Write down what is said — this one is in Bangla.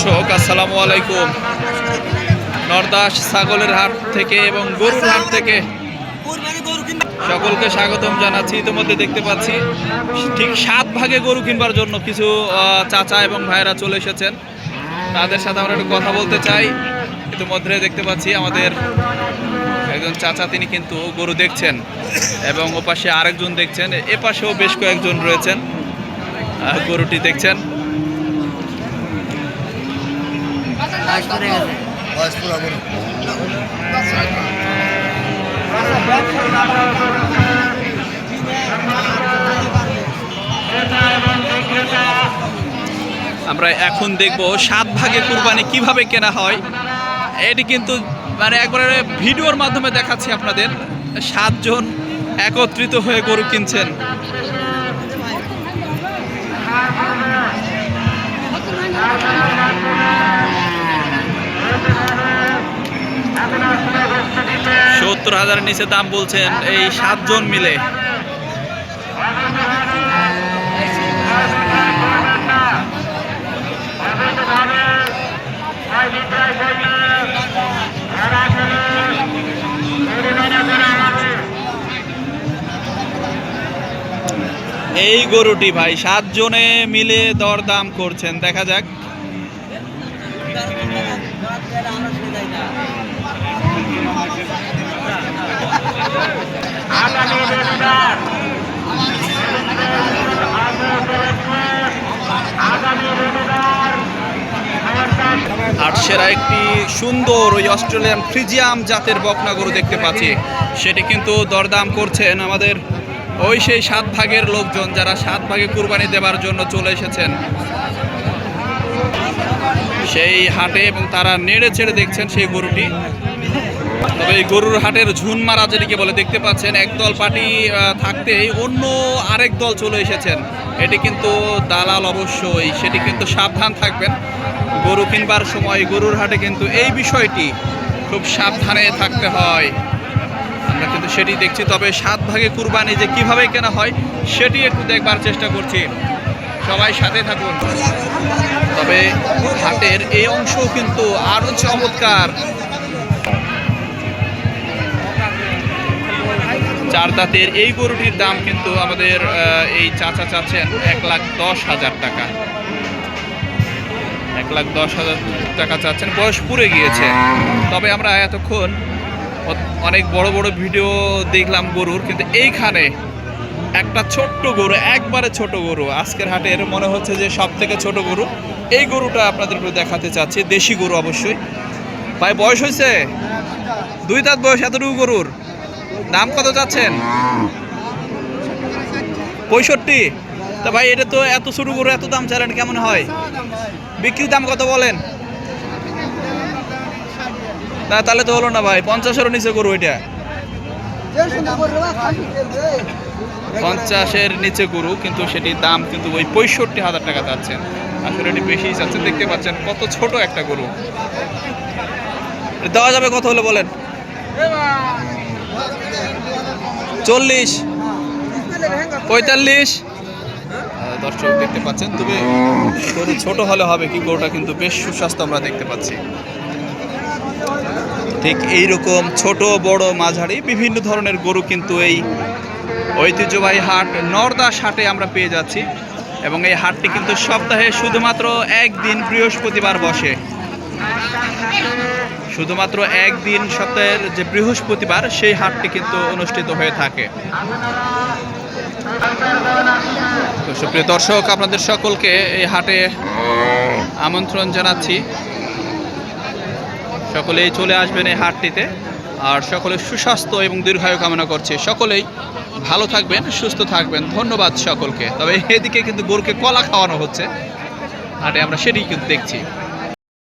দর্শক আসসালামু আলাইকুম। নরদাস ছাগলের হাট থেকে এবং গরুর হাট থেকে সকলকে স্বাগতম জানাচ্ছি। ইতিমধ্যে দেখতে পাচ্ছি ঠিক 7 ভাগে গরু কিনবার জন্য কিছু চাচা এবং ভাইয়েরা চলে এসেছেন। তাদের সাথে আমরা একটু কথা বলতে চাই। ইতিমধ্যে দেখতে পাচ্ছি আমাদের একজন চাচা, তিনি কিন্তু গরু দেখছেন এবং ওপাশে আরেকজন দেখছেন, এপাশেও বেশ কয়েকজন রয়েছেন গরুটি দেখছেন। আমরা এখন দেখব 7 ভাগে কুরবানি কিভাবে কেনা হয়। এটি কিন্তু মানে একবারে ভিডিওর মাধ্যমে দেখাচ্ছি আপনাদের। 7 জন একত্রিত হয়ে গরু কিনছেন। $70,000 নিচে দাম বলছেন এই 7 জন মিলে। এই গরুটি ভাই 7 জনে মিলে দরদাম করছেন, দেখা যাক। আটশেরা একটি সুন্দর ওই অস্ট্রেলিয়ান ফ্রিজিয়াম জাতের বকনা গরু দেখতে পাচ্ছি, সেটি কিন্তু দরদাম করছেন আমাদের ওই সেই 7 ভাগের লোকজন, যারা 7 ভাগে কুরবানি দেওয়ার জন্য চলে এসেছেন সেই হাটে, এবং তারা নেড়ে ছেড়ে দেখছেন সেই গরুটি। তবে এই গরুর হাটের ঝুনমারা যেটিকে বলে, দেখতে পাচ্ছেন একদল পার্টি থাকতেই অন্য আরেক দল চলে এসেছেন। এটি কিন্তু দালাল অবশ্যই, সেটি কিন্তু সাবধান থাকবেন গরু কিনবার সময়। গরুর হাটে কিন্তু এই বিষয়টি খুব সাবধানে থাকতে হয়, আমরা কিন্তু সেটি দেখছি। তবে 7 ভাগে কুরবানি যে কিভাবে কেনা হয় সেটি একটু দেখবার চেষ্টা করছি, সবাই সাথে থাকুন। তবে হাটের এই অংশও কিন্তু আরো চমৎকার। 4 দাঁতের এই গরুটির দাম কিন্তু আমাদের এই চাচা চাচ্ছেন 1,10,000 টাকা। 1,10,000 টাকা চাচ্ছেন, বয়স পুড়ে গিয়েছে। তবে আমরা এতক্ষণ অনেক বড় বড় ভিডিও দেখলাম গরুর, কিন্তু এইখানে একটা ছোট্ট গরু, একবারে ছোট গরু, আজকের হাটের মনে হচ্ছে যে সব থেকে ছোট গরু। এই গরুটা আপনাদের দেখাতে চাচ্ছি, দেশি গরু অবশ্যই। ভাই বয়স হয়েছে 2 দাঁত বয়স, এতটুকু গরুর দাম কত চাচ্ছেন? 65। তা ভাই এটা তো এত ছোট গরু, এত দাম চাইলেন কেমন হয়? বিক্রির দাম কত বলেন? না তাহলে তো হলো না ভাই, 50-এর নিচে গরু এটা। 50-এর নিচে গরু, কিন্তু সেটির দাম কিন্তু ওই 65,000 টাকা চাচ্ছেন। আসলে এটি বেশি চাচ্ছেন, দেখতে পাচ্ছেন কত ছোট একটা গরু। দেওয়া যাবে কত হলে বলেন? 40, 45। দর্শক দেখতে পাচ্ছেন, তবে গরু ছোট হলে হবে কি, গরুটা কিন্তু বেশ সুস্বাস্থ্য আমরা দেখতে পাচ্ছি। ঠিক এইরকম ছোট বড় মাঝারি বিভিন্ন ধরনের গরু কিন্তু এই ঐতিহ্যবাহী হাট নরদাস হাটে আমরা পেয়ে যাচ্ছি। এবং এই হাটটি কিন্তু সপ্তাহে শুধুমাত্র একদিন বৃহস্পতিবার বসে। শুধুমাত্র একদিন সপ্তাহের যে বৃহস্পতিবার, সেই হাটটি কিন্তু অনুষ্ঠিত হয়ে থাকে। তো সুপ্রিয় দর্শক, আপনাদের সকলকে এই হাটে আমন্ত্রণ জানাচ্ছি। সকলেই চলে আসবেন এই হাটটিতে, আর সকলের সুস্বাস্থ্য এবং দীর্ঘায়ু কামনা করছি। সকলেই ভালো থাকবেন, সুস্থ থাকবেন, ধন্যবাদ সকলকে। তবে এদিকে কিন্তু গরুকে কলা খাওয়ানো হচ্ছে হাটে, আমরা সেটাই কিন্তু দেখছি।